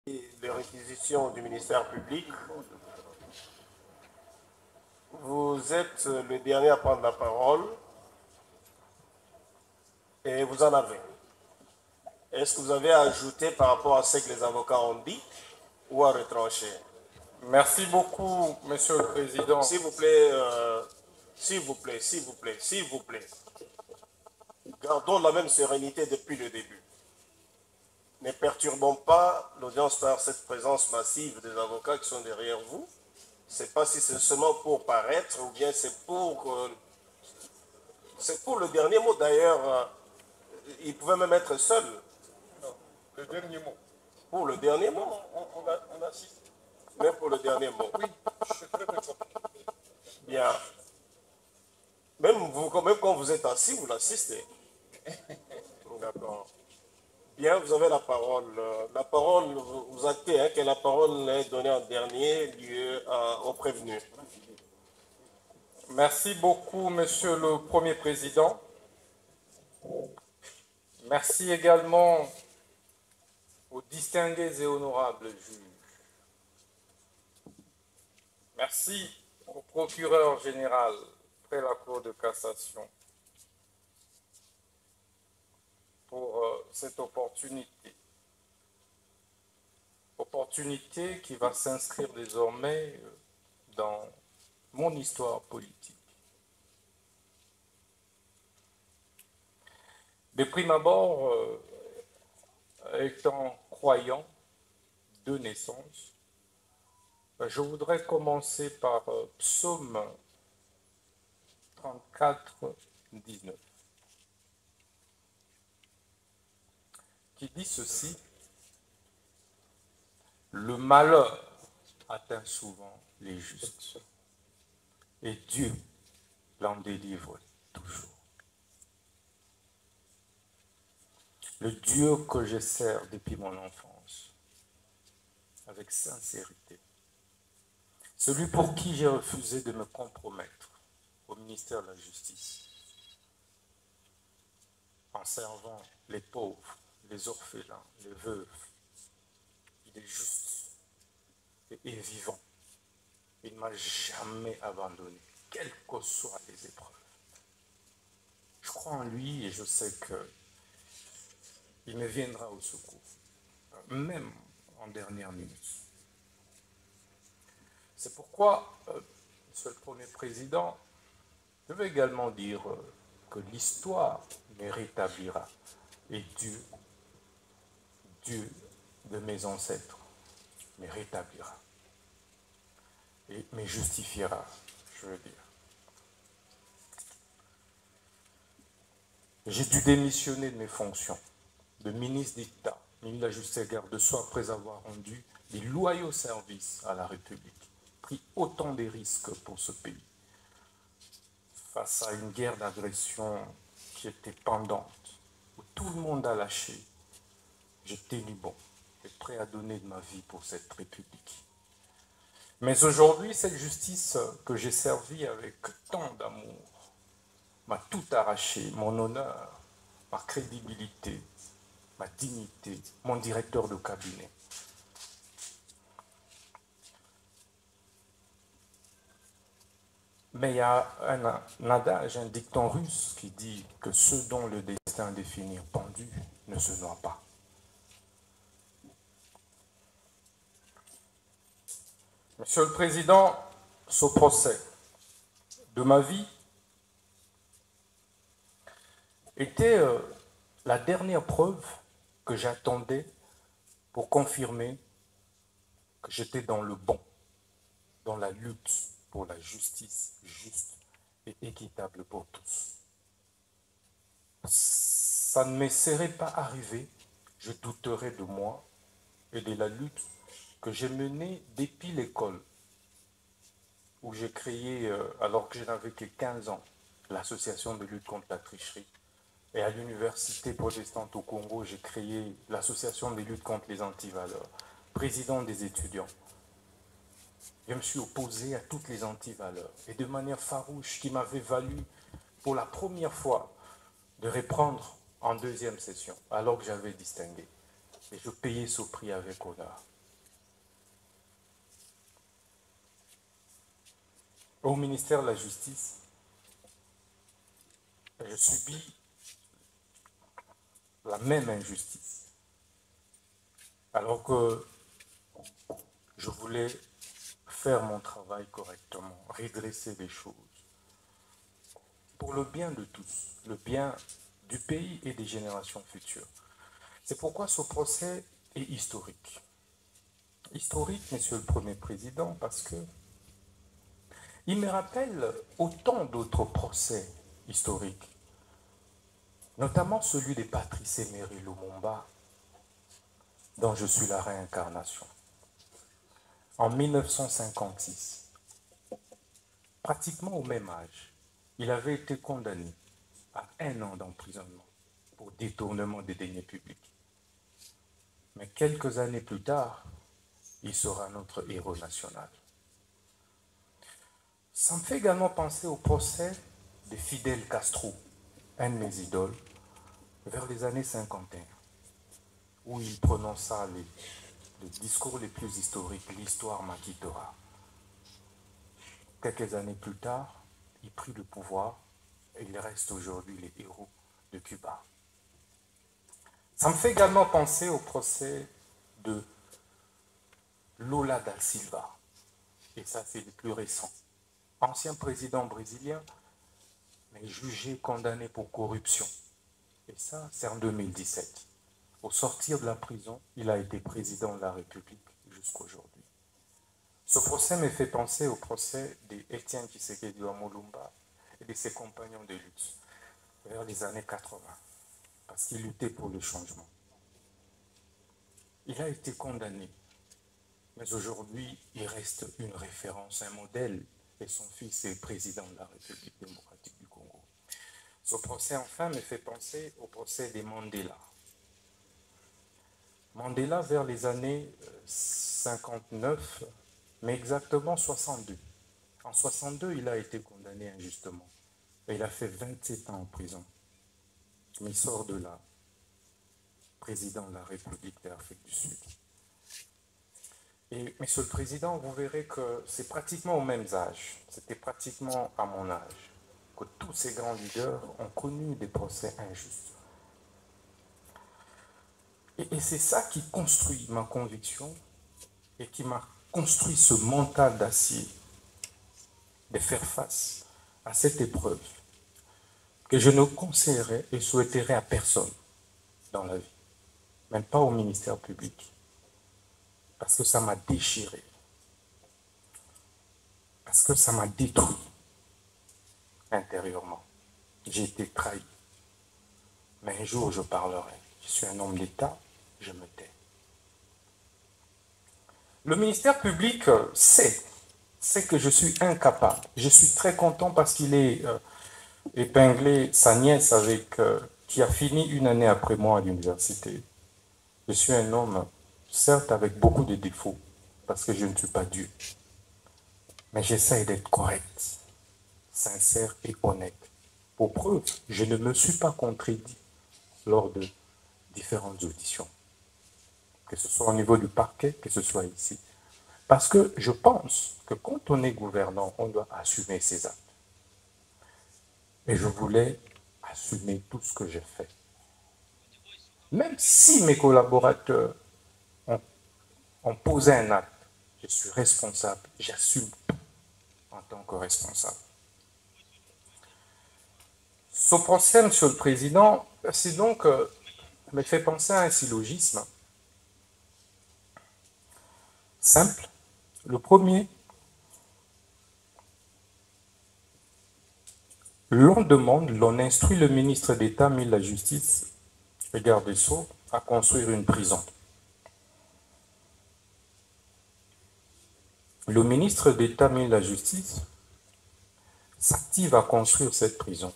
Les réquisitions du ministère public. Vous êtes le dernier à prendre la parole et vous en avez. Est-ce que vous avez à ajouter par rapport à ce que les avocats ont dit ou à retrancher? Merci beaucoup, Monsieur le Président. S'il vous plaît, s'il vous plaît, s'il vous plaît, s'il vous plaît. Gardons la même sérénité depuis le début. Ne perturbons pas l'audience par cette présence massive des avocats qui sont derrière vous. Je ne sais pas si c'est seulement pour paraître ou bien c'est pour le dernier mot. D'ailleurs, il pouvait même être seul. Non, le dernier mot. Pour le dernier mot. On assiste. Même pour le dernier mot. Oui, je suis très content. Bien. Même quand vous êtes assis, vous l'assistez. D'accord. Bien, vous avez la parole. La parole, vous actez que la parole est donnée en dernier lieu au prévenu. Merci beaucoup, Monsieur le Premier Président. Merci également aux distingués et honorables juges. Merci au procureur général près la Cour de cassation pour cette opportunité. Opportunité qui va s'inscrire désormais dans mon histoire politique. De prime abord, étant croyant de naissance, je voudrais commencer par Psaume 34, 19, qui dit ceci: le malheur atteint souvent les justes, et Dieu l'en délivre toujours. Le Dieu que je sers depuis mon enfance, avec sincérité, celui pour qui j'ai refusé de me compromettre au ministère de la Justice, en servant les pauvres, les orphelins, les veuves. Il est juste et vivant. Il ne m'a jamais abandonné, quelles que soient les épreuves. Je crois en lui et je sais qu'il me viendra au secours, même en dernière minute. C'est pourquoi, Monsieur le Premier Président, je veux également dire que l'histoire me rétablira et Dieu de mes ancêtres, me rétablira et me justifiera, je veux dire. J'ai dû démissionner de mes fonctions de ministre d'État, ministre de la Justice et Garde de Sceaux, après avoir rendu des loyaux services à la République, pris autant de risques pour ce pays, face à une guerre d'agression qui était pendante, où tout le monde a lâché. J'ai tenu bon et prêt à donner de ma vie pour cette République. Mais aujourd'hui, cette justice que j'ai servie avec tant d'amour m'a tout arraché, mon honneur, ma crédibilité, ma dignité, mon directeur de cabinet. Mais il y a un adage, un dicton russe qui dit que ceux dont le destin définit pendu ne se noient pas. Monsieur le Président, ce procès de ma vie était la dernière preuve que j'attendais pour confirmer que j'étais dans le bon, dans la lutte pour la justice juste et équitable pour tous. Ça ne me serait pas arrivé, je douterais de moi et de la lutte que j'ai menée depuis l'école, où j'ai créé, alors que je n'avais que 15 ans, l'association de lutte contre la tricherie. Et à l'université protestante au Congo, j'ai créé l'association de lutte contre les antivaleurs, président des étudiants. Je me suis opposé à toutes les antivaleurs, et de manière farouche, qui m'avait valu pour la première fois de reprendre en deuxième session, alors que j'avais distingué. Et je payais ce prix avec honneur. au ministère de la Justice, je subis la même injustice. Alors que je voulais faire mon travail correctement, redresser les choses, pour le bien de tous, le bien du pays et des générations futures. C'est pourquoi ce procès est historique. Historique, Monsieur le Premier Président, parce que il me rappelle autant d'autres procès historiques, notamment celui de Patrice Emery Lumumba, dont je suis la réincarnation. En 1956, pratiquement au même âge, il avait été condamné à 1 an d'emprisonnement pour détournement des deniers publics. Mais quelques années plus tard, il sera notre héros national. Ça me fait également penser au procès de Fidel Castro, un de mes idoles, vers les années 51, où il prononça les discours les plus historiques, l'histoire m'acquittera. Quelques années plus tard, il prit le pouvoir et il reste aujourd'hui les héros de Cuba. Ça me fait également penser au procès de Lula da Silva, et ça c'est le plus récent. Ancien président brésilien, mais jugé, condamné pour corruption. Et ça, c'est en 2017. Au sortir de la prison, il a été président de la République jusqu'aujourd'hui. Ce procès me fait penser au procès d'Étienne Tshisekedi Lumumba et de ses compagnons de lutte vers les années 80, parce qu'il luttait pour le changement. Il a été condamné, mais aujourd'hui, il reste une référence, un modèle, et son fils est président de la République démocratique du Congo. Ce procès, enfin, me fait penser au procès des Mandela. Mandela, vers les années 59, mais exactement 62. En 62, il a été condamné injustement. Et il a fait 27 ans en prison. Mais il sort de là, président de la République d'Afrique du Sud. Et, Monsieur le Président, vous verrez que c'est pratiquement aux mêmes âges, c'était pratiquement à mon âge, que tous ces grands leaders ont connu des procès injustes. Et c'est ça qui construit ma conviction et qui m'a construit ce mental d'acier de faire face à cette épreuve que je ne conseillerais et souhaiterais à personne dans la vie, même pas au ministère public, parce que ça m'a déchiré, parce que ça m'a détruit intérieurement. J'ai été trahi. Mais un jour, je parlerai. Je suis un homme d'État, je me tais. Le ministère public sait que je suis incapable. Je suis très content parce qu'il est épinglé sa nièce qui a fini 1 année après moi à l'université. Je suis un homme, certes avec beaucoup de défauts, parce que je ne suis pas Dieu. Mais j'essaie d'être correct, sincère et honnête. Pour preuve, je ne me suis pas contredit lors de différentes auditions, que ce soit au niveau du parquet, que ce soit ici. Parce que je pense que quand on est gouvernant, on doit assumer ses actes. Et je voulais assumer tout ce que j'ai fait. Même si mes collaborateurs ont posé un acte, je suis responsable, j'assume tout en tant que responsable. Ce procès, Monsieur le Président, c'est donc, me fait penser à un syllogisme simple. Le premier, l'on demande, l'on instruit le ministre d'État, ministre de la Justice et garde des Sceaux à construire une prison. Le ministre d'État, ministre de la Justice s'active à construire cette prison.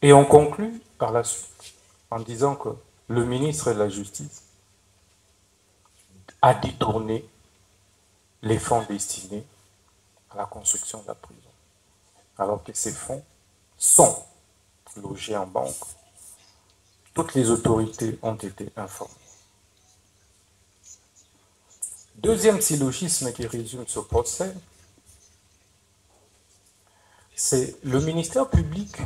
Et on conclut par la suite en disant que le ministre de la Justice a détourné les fonds destinés à la construction de la prison, alors que ces fonds sont logés en banque. Toutes les autorités ont été informées. Deuxième syllogisme qui résume ce procès, c'est le ministère public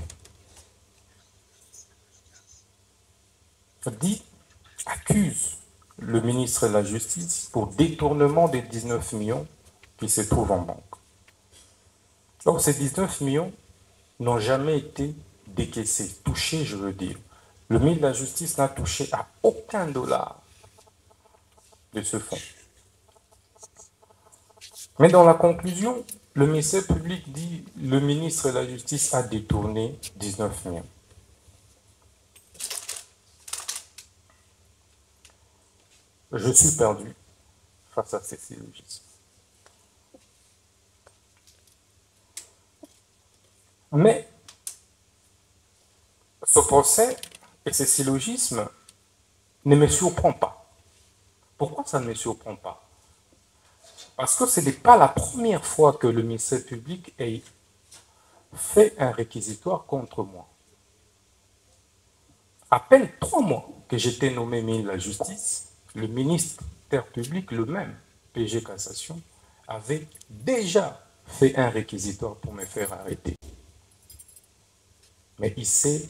accuse le ministre de la Justice pour détournement des 19 millions qui se trouvent en banque. Or, ces 19 millions n'ont jamais été décaissés, touchés, je veux dire. Le ministre de la Justice n'a touché à aucun dollar de ce fonds. Mais dans la conclusion, le ministère public dit que le ministre de la Justice a détourné 19 millions. Je suis perdu face à ces syllogismes. Mais ce procès et ces syllogismes ne me surprennent pas. Pourquoi ça ne me surprend pas? Parce que ce n'est pas la première fois que le ministère public ait fait un réquisitoire contre moi. À peine 3 mois que j'étais nommé ministre de la Justice, le ministère public, le même, PG Cassation, avait déjà fait un réquisitoire pour me faire arrêter. Mais il sait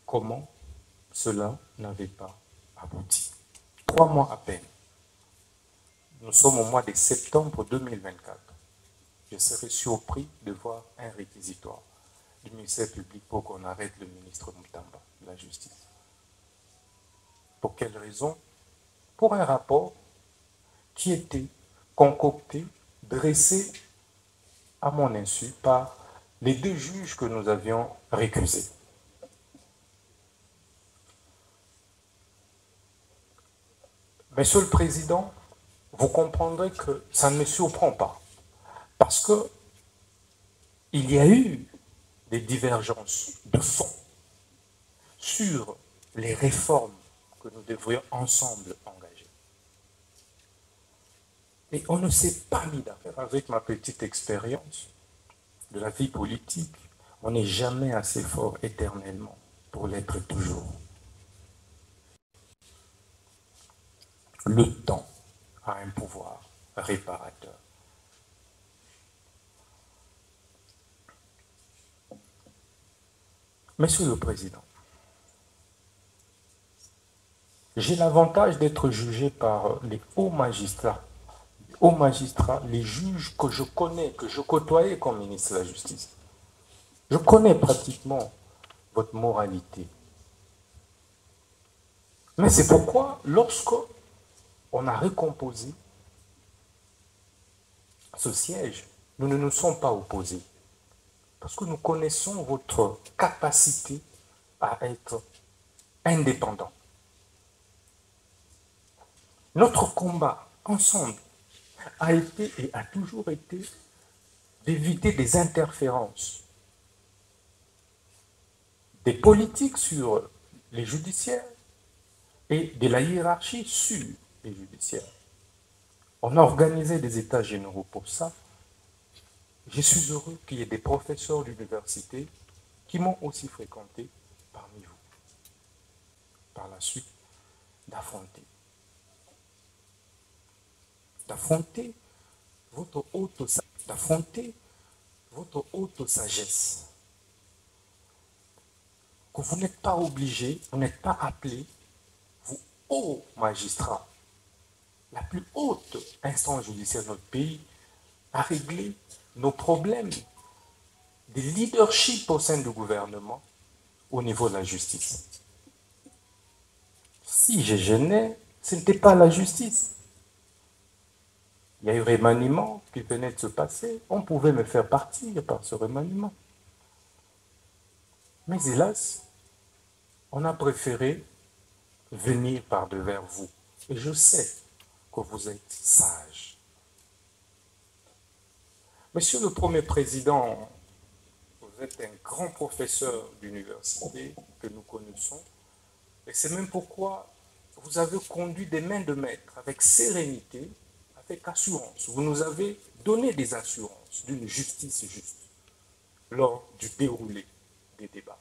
comment cela n'avait pas abouti. 3 mois à peine. Nous sommes au mois de septembre 2024. Je serais surpris de voir un réquisitoire du ministère public pour qu'on arrête le ministre Moutamba de la Justice. Pour quelle raison? Pour un rapport qui était concocté, dressé à mon insu par les 2 juges que nous avions récusés. Monsieur le Président, vous comprendrez que ça ne me surprend pas, parce que il y a eu des divergences de fond sur les réformes que nous devrions ensemble engager. Et on ne s'est pas mis d'accord. Avec ma petite expérience de la vie politique, on n'est jamais assez fort éternellement pour l'être toujours. Le temps a un pouvoir réparateur. Monsieur le Président, j'ai l'avantage d'être jugé par les hauts magistrats, les juges que je connais, que je côtoyais comme ministre de la Justice. Je connais pratiquement votre moralité. Mais c'est pourquoi, lorsque on a recomposé ce siège, nous ne nous sommes pas opposés. Parce que nous connaissons votre capacité à être indépendant. Notre combat ensemble a été et a toujours été d'éviter des interférences des politiques sur les judiciaires et de la hiérarchie sur les judiciaires. On a organisé des états généraux pour ça. Je suis heureux qu'il y ait des professeurs d'université qui m'ont aussi fréquenté parmi vous. Par la suite, d'affronter votre haute sagesse. Que vous n'êtes pas obligé, vous n'êtes pas appelé, vous, hauts magistrats, la plus haute instance judiciaire de notre pays, à régler nos problèmes de leadership au sein du gouvernement au niveau de la justice. Si je gênais, ce n'était pas la justice. Il y a eu remaniement qui venait de se passer. On pouvait me faire partir par ce remaniement. Mais hélas, on a préféré venir par devers vous. Et je sais que vous êtes sage. Monsieur le Premier Président, vous êtes un grand professeur d'université que nous connaissons. Et c'est même pourquoi vous avez conduit des mains de maître avec sérénité, avec assurance. Vous nous avez donné des assurances d'une justice juste lors du déroulé des débats.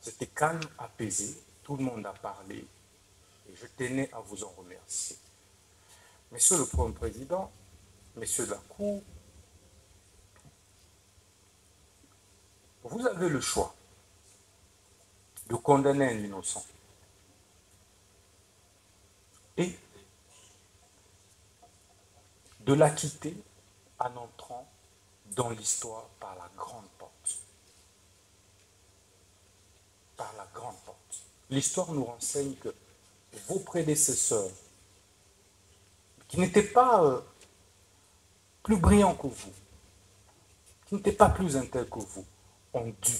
C'était calme, apaisé, tout le monde a parlé et je tenais à vous en remercier. Monsieur le Premier Président, Messieurs de la Cour, vous avez le choix de condamner un innocent et de l'acquitter en entrant dans l'histoire par la grande porte. Par la grande porte. L'histoire nous renseigne que vos prédécesseurs, qui n'étaient pas plus brillants que vous, qui n'étaient pas plus intègres que vous, ont dû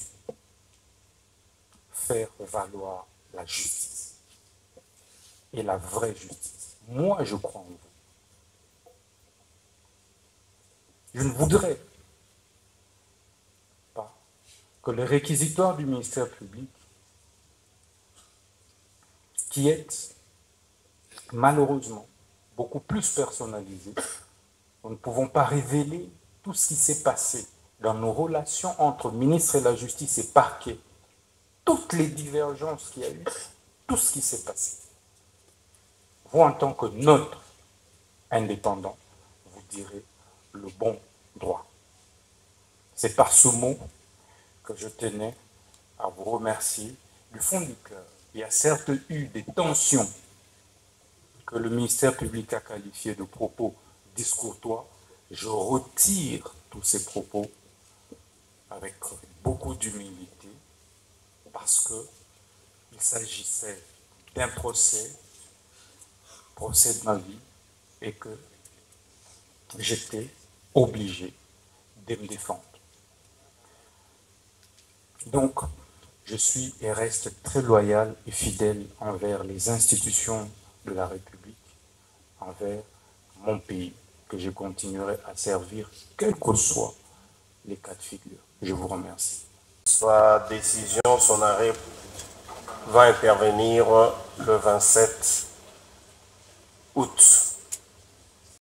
faire valoir la justice. Et la vraie justice. Moi, je crois en vous. Je ne voudrais pas que le réquisitoire du ministère public, qui est malheureusement beaucoup plus personnalisé, nous ne pouvons pas révéler tout ce qui s'est passé dans nos relations entre ministre et la justice et parquet, toutes les divergences qu'il y a eu, tout ce qui s'est passé. Vous, en tant que neutre indépendant, vous direz le bon droit. C'est par ce mot que je tenais à vous remercier du fond du cœur. Il y a certes eu des tensions que le ministère public a qualifiées de propos discourtois. Je retire tous ces propos avec beaucoup d'humilité parce qu'il s'agissait d'un procès de ma vie et que j'étais obligé de me défendre. Donc, je suis et reste très loyal et fidèle envers les institutions de la République, envers mon pays, que je continuerai à servir, quels que soient les cas de figure. Je vous remercie. Sa décision, son arrêt va intervenir le 27 août.